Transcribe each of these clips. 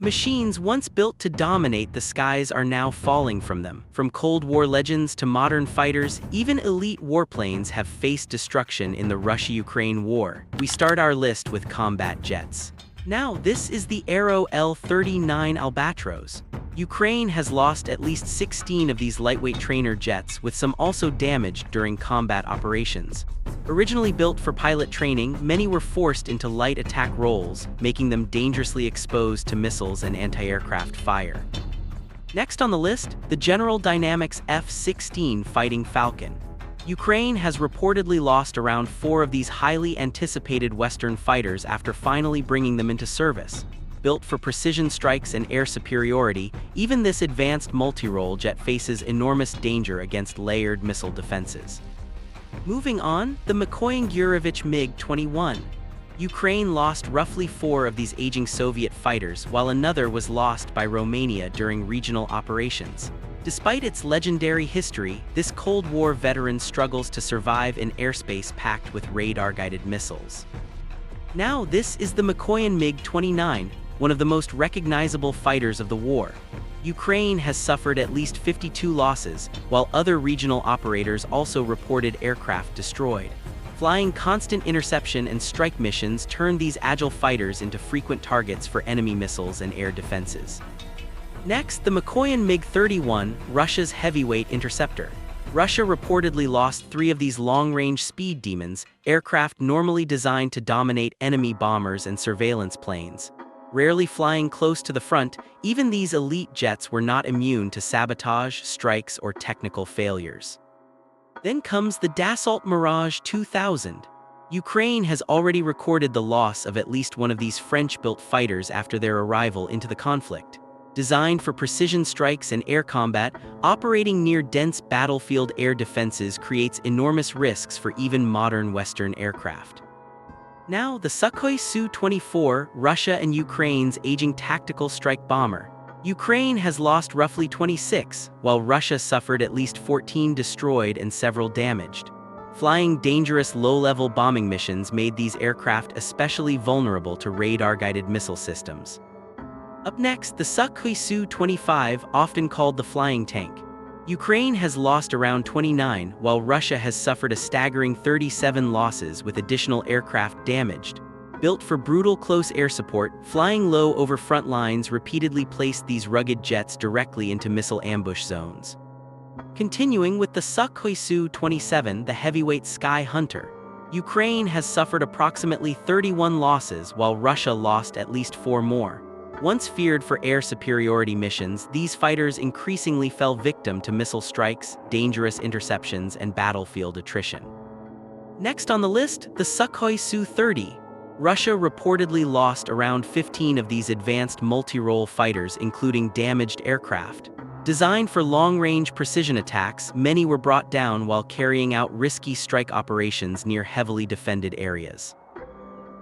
Machines once built to dominate the skies are now falling from them. From Cold War legends to modern fighters, even elite warplanes have faced destruction in the Russia-Ukraine war. We start our list with combat jets. Now, this is the Aero L-39 Albatros. Ukraine has lost at least 16 of these lightweight trainer jets, with some also damaged during combat operations. Originally built for pilot training, many were forced into light attack roles, making them dangerously exposed to missiles and anti-aircraft fire. Next on the list, the General Dynamics F-16 Fighting Falcon. Ukraine has reportedly lost around 4 of these highly anticipated Western fighters after finally bringing them into service. Built for precision strikes and air superiority, even this advanced multi-role jet faces enormous danger against layered missile defenses. Moving on, the Mikoyan-Gurevich MiG-21. Ukraine lost roughly 4 of these aging Soviet fighters, while another was lost by Romania during regional operations. Despite its legendary history, this Cold War veteran struggles to survive in airspace packed with radar-guided missiles. Now, this is the Mikoyan MiG-29, one of the most recognizable fighters of the war. Ukraine has suffered at least 52 losses, while other regional operators also reported aircraft destroyed. Flying constant interception and strike missions turn these agile fighters into frequent targets for enemy missiles and air defenses. Next, the Mikoyan MiG-31, Russia's heavyweight interceptor. Russia reportedly lost 3 of these long-range speed demons, aircraft normally designed to dominate enemy bombers and surveillance planes. Rarely flying close to the front, even these elite jets were not immune to sabotage, strikes, or technical failures. Then comes the Dassault Mirage 2000. Ukraine has already recorded the loss of at least one of these French-built fighters after their arrival into the conflict. Designed for precision strikes and air combat, operating near dense battlefield air defenses creates enormous risks for even modern Western aircraft. Now, the Sukhoi Su-24, Russia and Ukraine's aging tactical strike bomber. Ukraine has lost roughly 26, while Russia suffered at least 14 destroyed and several damaged. Flying dangerous low-level bombing missions made these aircraft especially vulnerable to radar-guided missile systems. Up next, the Sukhoi Su-25, often called the flying tank. Ukraine has lost around 29, while Russia has suffered a staggering 37 losses with additional aircraft damaged. Built for brutal close air support, flying low over front lines repeatedly placed these rugged jets directly into missile ambush zones. Continuing with the Sukhoi Su-27, the heavyweight Sky Hunter. Ukraine has suffered approximately 31 losses, while Russia lost at least 4 more. Once feared for air superiority missions, these fighters increasingly fell victim to missile strikes, dangerous interceptions, and battlefield attrition. Next on the list, the Sukhoi Su-30. Russia reportedly lost around 15 of these advanced multi-role fighters, including damaged aircraft. Designed for long-range precision attacks, many were brought down while carrying out risky strike operations near heavily defended areas.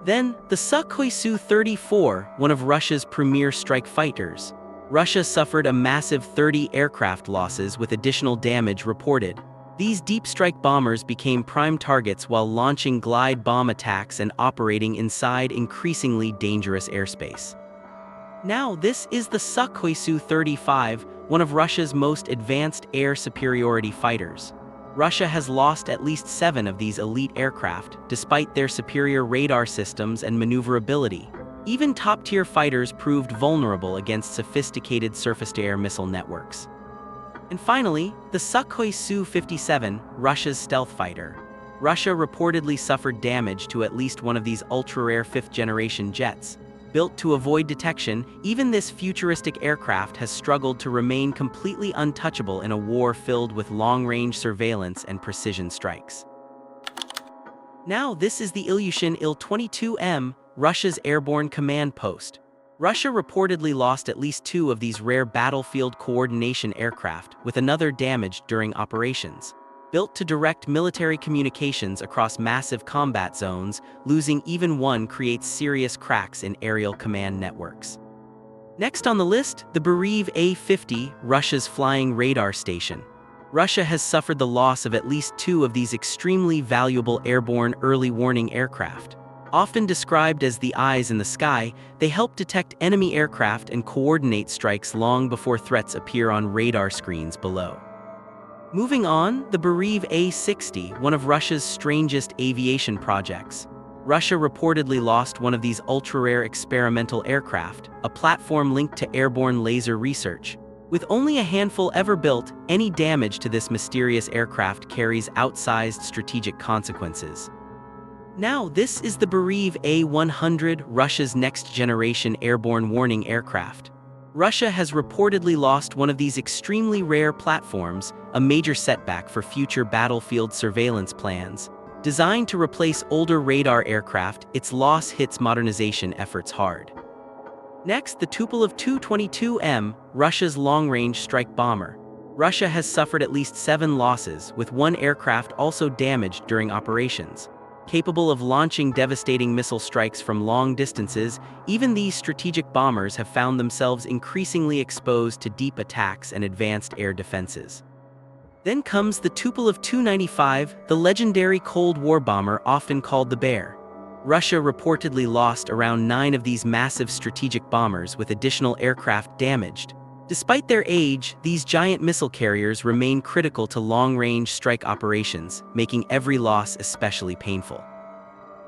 Then, the Sukhoi Su-34, one of Russia's premier strike fighters. Russia suffered a massive 30 aircraft losses with additional damage reported. These deep strike bombers became prime targets while launching glide bomb attacks and operating inside increasingly dangerous airspace. Now, this is the Sukhoi Su-35, one of Russia's most advanced air superiority fighters. Russia has lost at least 7 of these elite aircraft, despite their superior radar systems and maneuverability. Even top-tier fighters proved vulnerable against sophisticated surface-to-air missile networks. And finally, the Sukhoi Su-57, Russia's stealth fighter. Russia reportedly suffered damage to at least one of these ultra-rare 5th-generation jets. Built to avoid detection, even this futuristic aircraft has struggled to remain completely untouchable in a war filled with long-range surveillance and precision strikes. Now, this is the Ilyushin Il-22M, Russia's airborne command post. Russia reportedly lost at least 2 of these rare battlefield coordination aircraft, with another damaged during operations. Built to direct military communications across massive combat zones, losing even one creates serious cracks in aerial command networks. Next on the list, the Bereev A-50, Russia's flying radar station. Russia has suffered the loss of at least 2 of these extremely valuable airborne early warning aircraft. Often described as the eyes in the sky, they help detect enemy aircraft and coordinate strikes long before threats appear on radar screens below. Moving on, the Bereev A-60, one of Russia's strangest aviation projects. Russia reportedly lost one of these ultra-rare experimental aircraft, a platform linked to airborne laser research. With only a handful ever built, any damage to this mysterious aircraft carries outsized strategic consequences. Now, this is the Bereev A-100, Russia's next-generation airborne warning aircraft. Russia has reportedly lost one of these extremely rare platforms, a major setback for future battlefield surveillance plans. Designed to replace older radar aircraft, its loss hits modernization efforts hard. Next, the Tupolev Tu-22M, Russia's long-range strike bomber. Russia has suffered at least 7 losses, with one aircraft also damaged during operations. Capable of launching devastating missile strikes from long distances, even these strategic bombers have found themselves increasingly exposed to deep attacks and advanced air defenses. Then comes the Tupolev Tu-95, the legendary Cold War bomber often called the Bear. Russia reportedly lost around 9 of these massive strategic bombers, with additional aircraft damaged. Despite their age, these giant missile carriers remain critical to long-range strike operations, making every loss especially painful.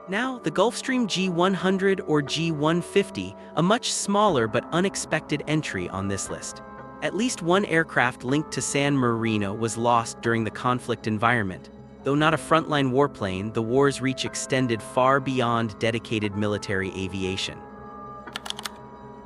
Now, the Gulfstream G100 or G150, a much smaller but unexpected entry on this list. At least one aircraft linked to San Marino was lost during the conflict environment. Though not a frontline warplane, the war's reach extended far beyond dedicated military aviation.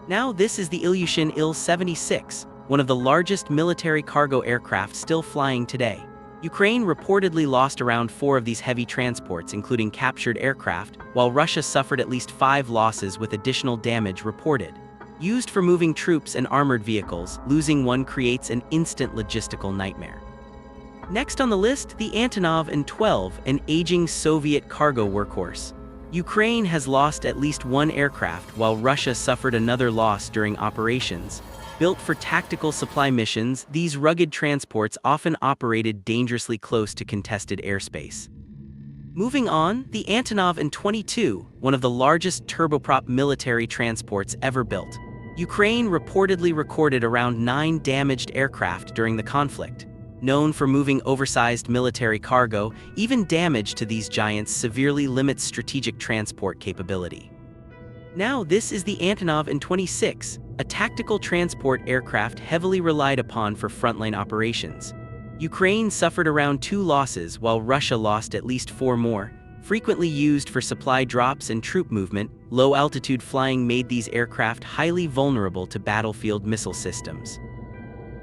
Now this is the Ilyushin Il-76, one of the largest military cargo aircraft still flying today. Ukraine reportedly lost around 4 of these heavy transports, including captured aircraft, while Russia suffered at least 5 losses with additional damage reported. Used for moving troops and armored vehicles, losing one creates an instant logistical nightmare. Next on the list, the Antonov An-12, an aging Soviet cargo workhorse. Ukraine has lost at least one aircraft, while Russia suffered another loss during operations. Built for tactical supply missions, these rugged transports often operated dangerously close to contested airspace. Moving on, the Antonov An-22, one of the largest turboprop military transports ever built. Ukraine reportedly recorded around 9 damaged aircraft during the conflict. Known for moving oversized military cargo, even damage to these giants severely limits strategic transport capability. Now this is the Antonov An-26, a tactical transport aircraft heavily relied upon for frontline operations. Ukraine suffered around 2 losses, while Russia lost at least 4 more. Frequently used for supply drops and troop movement, low-altitude flying made these aircraft highly vulnerable to battlefield missile systems.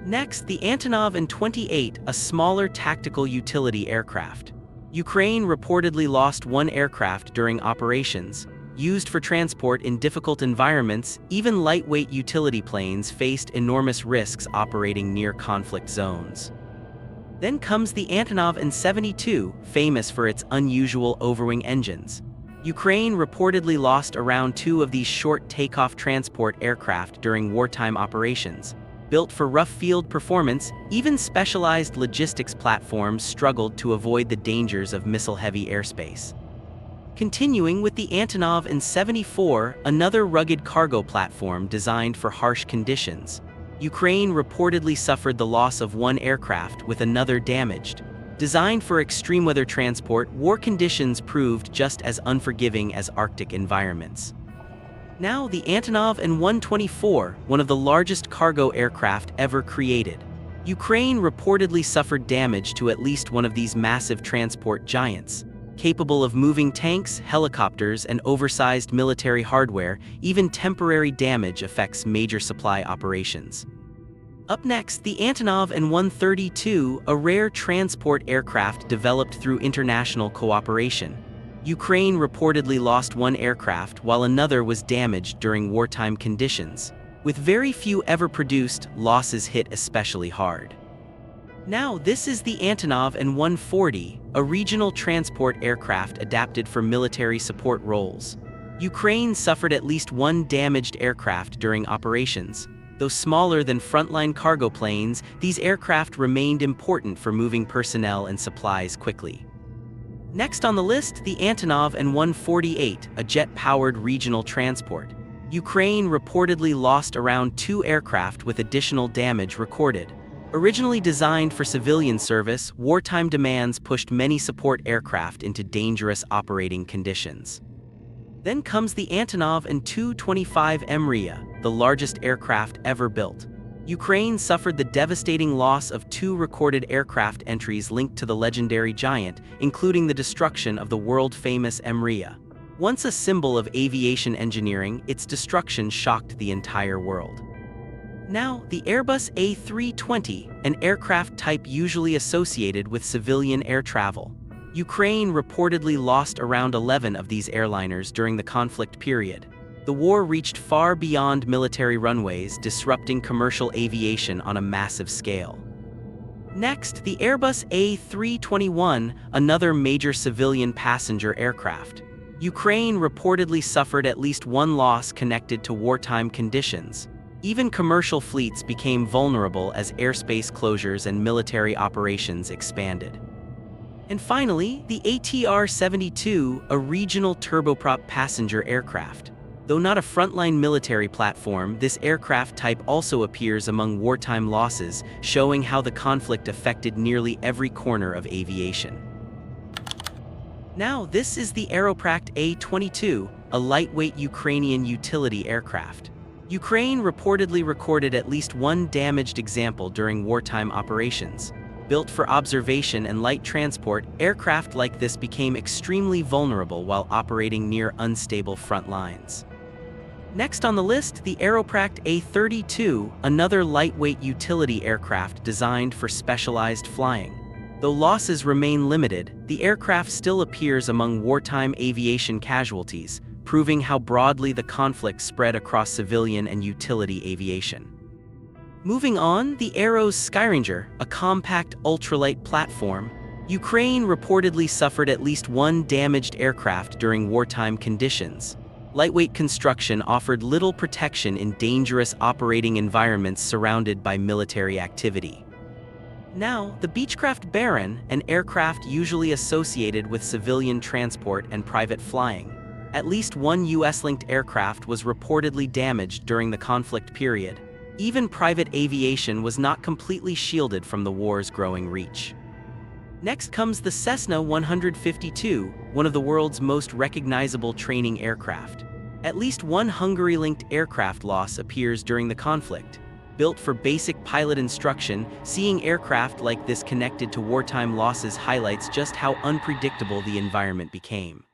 Next, the Antonov An-28, a smaller tactical utility aircraft. Ukraine reportedly lost 1 aircraft during operations. Used for transport in difficult environments, even lightweight utility planes faced enormous risks operating near conflict zones. Then comes the Antonov An-72, famous for its unusual overwing engines. Ukraine reportedly lost around 2 of these short takeoff transport aircraft during wartime operations. Built for rough field performance, even specialized logistics platforms struggled to avoid the dangers of missile-heavy airspace. Continuing with the Antonov An-74, another rugged cargo platform designed for harsh conditions. Ukraine reportedly suffered the loss of 1 aircraft, with another damaged. Designed for extreme weather transport, war conditions proved just as unforgiving as Arctic environments. Now the Antonov An-124, one of the largest cargo aircraft ever created. Ukraine reportedly suffered damage to at least one of these massive transport giants. Capable of moving tanks, helicopters, and oversized military hardware, even temporary damage affects major supply operations. Up next, the Antonov An-132, a rare transport aircraft developed through international cooperation. Ukraine reportedly lost 1 aircraft, while another was damaged during wartime conditions. With very few ever produced, losses hit especially hard. Now this is the Antonov An-140, a regional transport aircraft adapted for military support roles. Ukraine suffered at least 1 damaged aircraft during operations. Though smaller than frontline cargo planes, these aircraft remained important for moving personnel and supplies quickly. Next on the list, the Antonov An-148, a jet-powered regional transport. Ukraine reportedly lost around 2 aircraft with additional damage recorded. Originally designed for civilian service, wartime demands pushed many support aircraft into dangerous operating conditions. Then comes the Antonov An-225 Mriya, the largest aircraft ever built. Ukraine suffered the devastating loss of 2 recorded aircraft entries linked to the legendary giant, including the destruction of the world-famous Mriya. Once a symbol of aviation engineering, its destruction shocked the entire world. Now, the Airbus A320, an aircraft type usually associated with civilian air travel. Ukraine reportedly lost around 11 of these airliners during the conflict period. The war reached far beyond military runways, disrupting commercial aviation on a massive scale. Next, the Airbus A321, another major civilian passenger aircraft. Ukraine reportedly suffered at least 1 loss connected to wartime conditions. Even commercial fleets became vulnerable as airspace closures and military operations expanded. And finally, the ATR-72, a regional turboprop passenger aircraft. Though not a frontline military platform, this aircraft type also appears among wartime losses, showing how the conflict affected nearly every corner of aviation. Now, this is the Aeroprakt A-22, a lightweight Ukrainian utility aircraft. Ukraine reportedly recorded at least 1 damaged example during wartime operations. Built for observation and light transport, aircraft like this became extremely vulnerable while operating near unstable front lines. Next on the list, the Aeroprakt A-32, another lightweight utility aircraft designed for specialized flying. Though losses remain limited, the aircraft still appears among wartime aviation casualties, proving how broadly the conflict spread across civilian and utility aviation. Moving on, the Aero's Skyranger, a compact ultralight platform. Ukraine reportedly suffered at least 1 damaged aircraft during wartime conditions. Lightweight construction offered little protection in dangerous operating environments surrounded by military activity. Now, the Beechcraft Baron, an aircraft usually associated with civilian transport and private flying. At least 1 US-linked aircraft was reportedly damaged during the conflict period. Even private aviation was not completely shielded from the war's growing reach. Next comes the Cessna 152, one of the world's most recognizable training aircraft. At least 1 Hungary-linked aircraft loss appears during the conflict. Built for basic pilot instruction, seeing aircraft like this connected to wartime losses highlights just how unpredictable the environment became.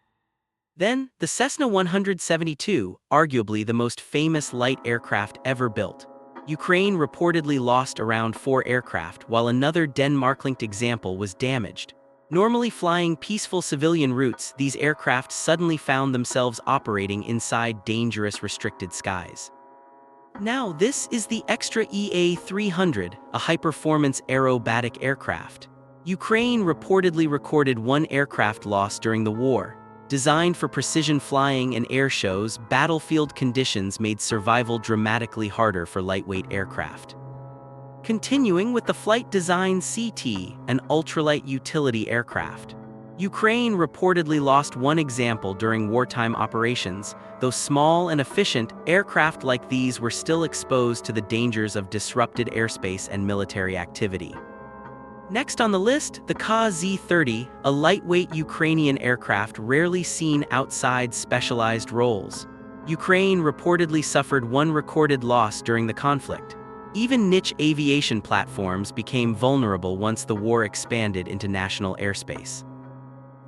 Then, the Cessna 172, arguably the most famous light aircraft ever built. Ukraine reportedly lost around 4 aircraft, while another Denmark-linked example was damaged. Normally flying peaceful civilian routes, these aircraft suddenly found themselves operating inside dangerous restricted skies. Now, this is the Extra EA-300, a high-performance aerobatic aircraft. Ukraine reportedly recorded 1 aircraft loss during the war. Designed for precision flying and air shows, battlefield conditions made survival dramatically harder for lightweight aircraft. Continuing with the Flight Design CT, an ultralight utility aircraft. Ukraine reportedly lost 1 example during wartime operations. Though small and efficient, aircraft like these were still exposed to the dangers of disrupted airspace and military activity. Next on the list, the Ka-Z-30, a lightweight Ukrainian aircraft rarely seen outside specialized roles. Ukraine reportedly suffered 1 recorded loss during the conflict. Even niche aviation platforms became vulnerable once the war expanded into national airspace.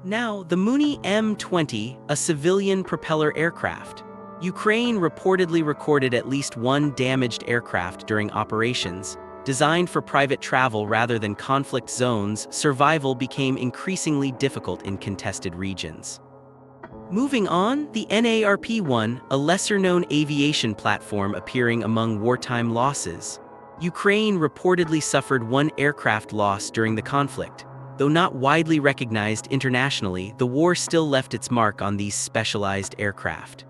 Now, the Mooney M20, a civilian propeller aircraft. Ukraine reportedly recorded at least 1 damaged aircraft during operations. Designed for private travel rather than conflict zones, survival became increasingly difficult in contested regions. Moving on, the NARP-1, a lesser-known aviation platform appearing among wartime losses. Ukraine reportedly suffered 1 aircraft loss during the conflict. Though not widely recognized internationally, the war still left its mark on these specialized aircraft.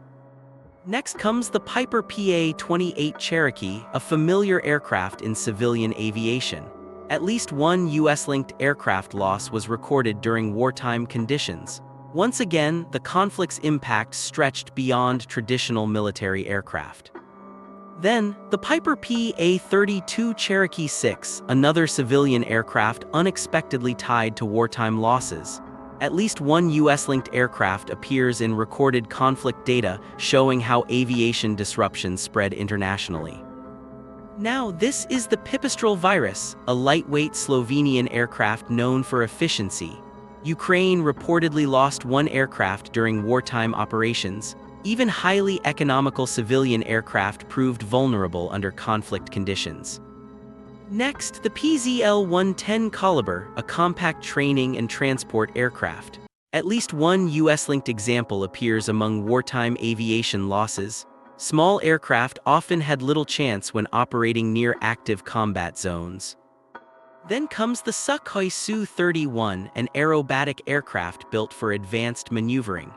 Next comes the Piper PA-28 Cherokee, a familiar aircraft in civilian aviation. At least one US-linked aircraft loss was recorded during wartime conditions. Once again, the conflict's impact stretched beyond traditional military aircraft. Then, the Piper PA-32 Cherokee 6, another civilian aircraft unexpectedly tied to wartime losses. At least one US-linked aircraft appears in recorded conflict data showing how aviation disruptions spread internationally. Now, this is the Pipistrel virus, a lightweight Slovenian aircraft known for efficiency. Ukraine reportedly lost one aircraft during wartime operations. Even highly economical civilian aircraft proved vulnerable under conflict conditions. Next, the PZL-110 Caliber, a compact training and transport aircraft. At least one US-linked example appears among wartime aviation losses. Small aircraft often had little chance when operating near active combat zones. Then comes the Sukhoi Su-31, an aerobatic aircraft built for advanced maneuvering.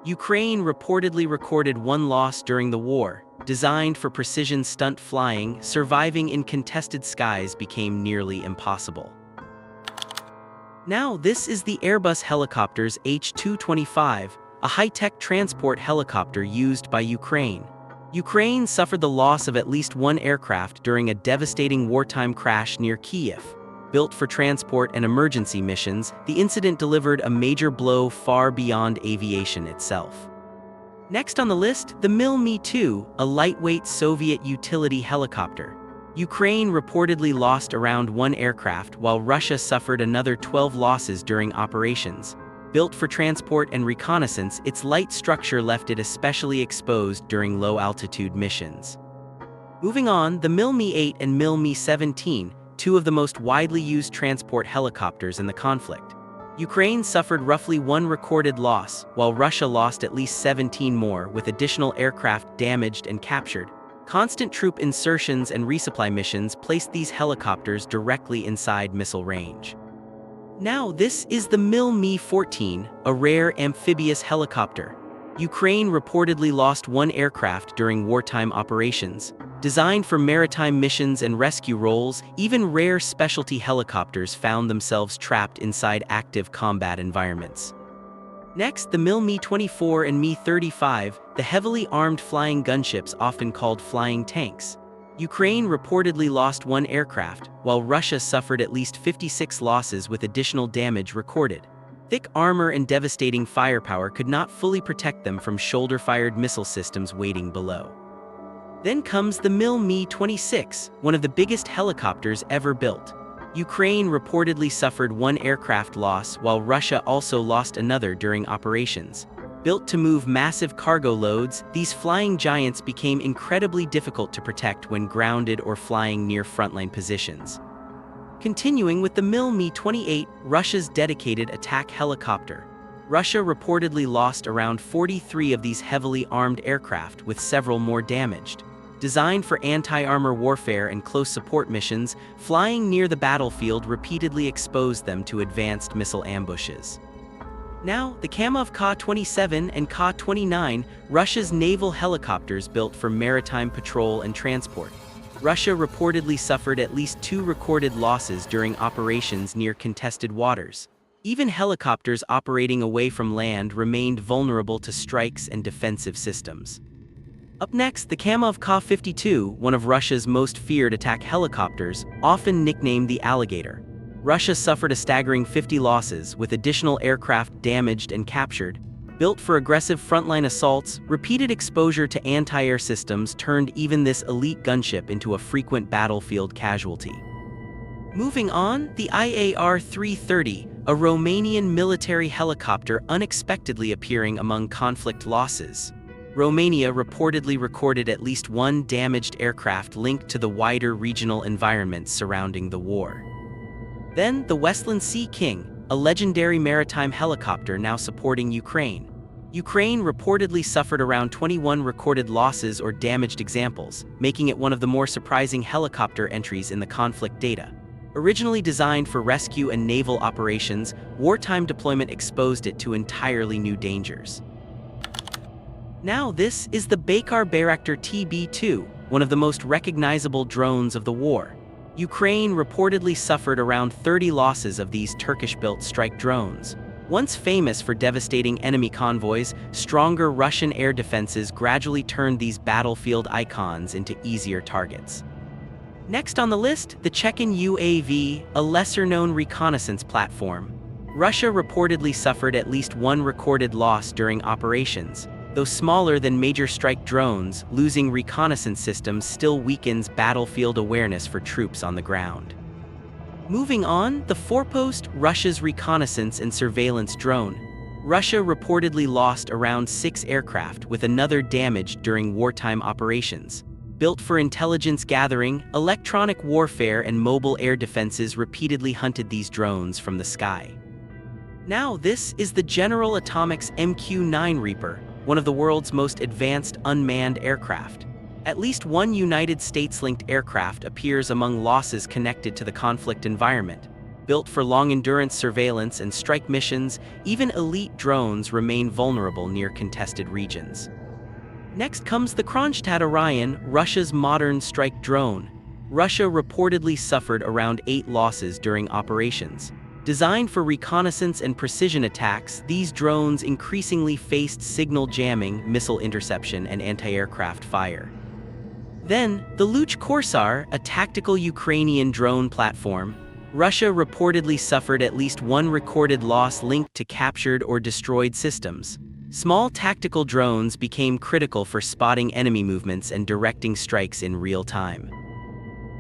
Ukraine reportedly recorded one loss during the war. Designed for precision stunt flying, surviving in contested skies became nearly impossible. Now, this is the Airbus Helicopters H-225, a high-tech transport helicopter used by Ukraine. Ukraine suffered the loss of at least one aircraft during a devastating wartime crash near Kyiv. Built for transport and emergency missions, the incident delivered a major blow far beyond aviation itself. Next on the list, the Mil-Me-2, a lightweight Soviet utility helicopter. Ukraine reportedly lost around one aircraft, while Russia suffered another 12 losses during operations. Built for transport and reconnaissance, its light structure left it especially exposed during low-altitude missions. Moving on, the Mil-Me-8 and Mil-Me-17, two of the most widely used transport helicopters in the conflict. Ukraine suffered roughly one recorded loss, while Russia lost at least 17 more, with additional aircraft damaged and captured. Constant troop insertions and resupply missions placed these helicopters directly inside missile range. Now, this is the Mil-Me-14, a rare amphibious helicopter. Ukraine reportedly lost one aircraft during wartime operations. Designed for maritime missions and rescue roles, even rare specialty helicopters found themselves trapped inside active combat environments. Next, the Mil-Me-24 and Me-35, the heavily armed flying gunships often called flying tanks. Ukraine reportedly lost one aircraft, while Russia suffered at least 56 losses with additional damage recorded. Thick armor and devastating firepower could not fully protect them from shoulder-fired missile systems waiting below. Then comes the Mil-Me-26, one of the biggest helicopters ever built. Ukraine reportedly suffered one aircraft loss, while Russia also lost another during operations. Built to move massive cargo loads, these flying giants became incredibly difficult to protect when grounded or flying near frontline positions. Continuing with the Mil-Me-28, Russia's dedicated attack helicopter. Russia reportedly lost around 43 of these heavily armed aircraft, with several more damaged. Designed for anti-armor warfare and close support missions, flying near the battlefield repeatedly exposed them to advanced missile ambushes. Now, the Kamov Ka-27 and Ka-29, Russia's naval helicopters built for maritime patrol and transport. Russia reportedly suffered at least two recorded losses during operations near contested waters. Even helicopters operating away from land remained vulnerable to strikes and defensive systems. Up next, the Kamov Ka-52, one of Russia's most feared attack helicopters, often nicknamed the Alligator. Russia suffered a staggering 50 losses, with additional aircraft damaged and captured. Built for aggressive frontline assaults, repeated exposure to anti-air systems turned even this elite gunship into a frequent battlefield casualty. Moving on, the IAR-330, a Romanian military helicopter unexpectedly appearing among conflict losses. Romania reportedly recorded at least one damaged aircraft linked to the wider regional environment surrounding the war. Then, the Westland Sea King, a legendary maritime helicopter now supporting Ukraine. Ukraine reportedly suffered around 21 recorded losses or damaged examples, making it one of the more surprising helicopter entries in the conflict data. Originally designed for rescue and naval operations, wartime deployment exposed it to entirely new dangers. Now, this is the Baykar Bayraktar TB2, one of the most recognizable drones of the war. Ukraine reportedly suffered around 30 losses of these Turkish-built strike drones. Once famous for devastating enemy convoys, stronger Russian air defenses gradually turned these battlefield icons into easier targets. Next on the list, the Chechen UAV, a lesser-known reconnaissance platform. Russia reportedly suffered at least one recorded loss during operations. Though smaller than major strike drones, losing reconnaissance systems still weakens battlefield awareness for troops on the ground. Moving on, the foremost, Russia's reconnaissance and surveillance drone. Russia reportedly lost around 6 aircraft, with another damaged during wartime operations. Built for intelligence gathering, electronic warfare and mobile air defenses repeatedly hunted these drones from the sky. Now this is the General Atomics MQ-9 Reaper, one of the world's most advanced unmanned aircraft. At least one United States-linked aircraft appears among losses connected to the conflict environment. Built for long-endurance surveillance and strike missions, even elite drones remain vulnerable near contested regions. Next comes the Kronstadt Orion, Russia's modern strike drone. Russia reportedly suffered around 8 losses during operations. Designed for reconnaissance and precision attacks, these drones increasingly faced signal jamming, missile interception, and anti-aircraft fire. Then, the Luch Korsar, a tactical Ukrainian drone platform. Russia reportedly suffered at least one recorded loss linked to captured or destroyed systems. Small tactical drones became critical for spotting enemy movements and directing strikes in real time.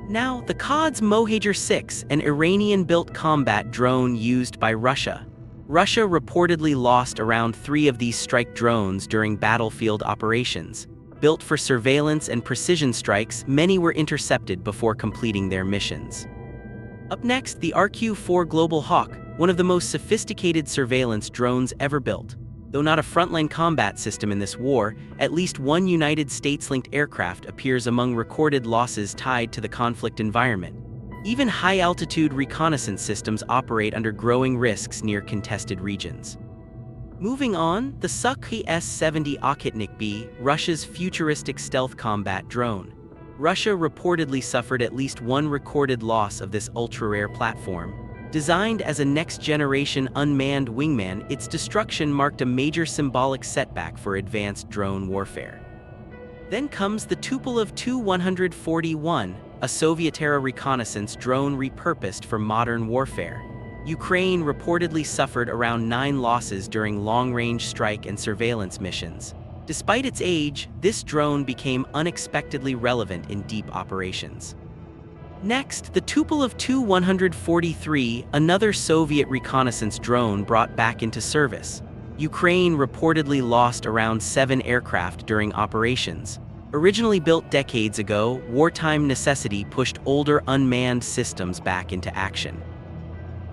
Now, the Quds Mohajer 6, an Iranian-built combat drone used by Russia. Russia reportedly lost around 3 of these strike drones during battlefield operations. Built for surveillance and precision strikes, many were intercepted before completing their missions. Up next, the RQ-4 Global Hawk, one of the most sophisticated surveillance drones ever built. Though not a frontline combat system in this war, at least one United States-linked aircraft appears among recorded losses tied to the conflict environment. Even high-altitude reconnaissance systems operate under growing risks near contested regions. Moving on, the Sukhoi S-70 Okhotnik B, Russia's futuristic stealth combat drone. Russia reportedly suffered at least one recorded loss of this ultra-rare platform. Designed as a next-generation unmanned wingman, its destruction marked a major symbolic setback for advanced drone warfare. Then comes the Tupolev Tu-141, a Soviet-era reconnaissance drone repurposed for modern warfare. Ukraine reportedly suffered around 9 losses during long-range strike and surveillance missions. Despite its age, this drone became unexpectedly relevant in deep operations. Next, the Tupolev Tu-143, another Soviet reconnaissance drone brought back into service. Ukraine reportedly lost around 7 aircraft during operations. Originally built decades ago, wartime necessity pushed older unmanned systems back into action.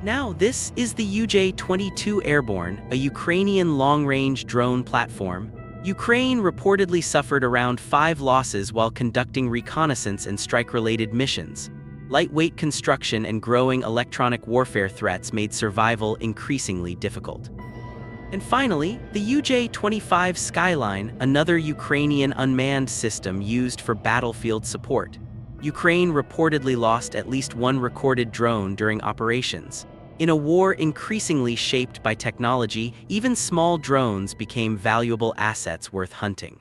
Now this is the UJ-22 Airborne, a Ukrainian long-range drone platform. Ukraine reportedly suffered around 5 losses while conducting reconnaissance and strike-related missions. Lightweight construction and growing electronic warfare threats made survival increasingly difficult. And finally, the UJ-25 Skyline, another Ukrainian unmanned system used for battlefield support. Ukraine reportedly lost at least one recorded drone during operations. In a war increasingly shaped by technology, even small drones became valuable assets worth hunting.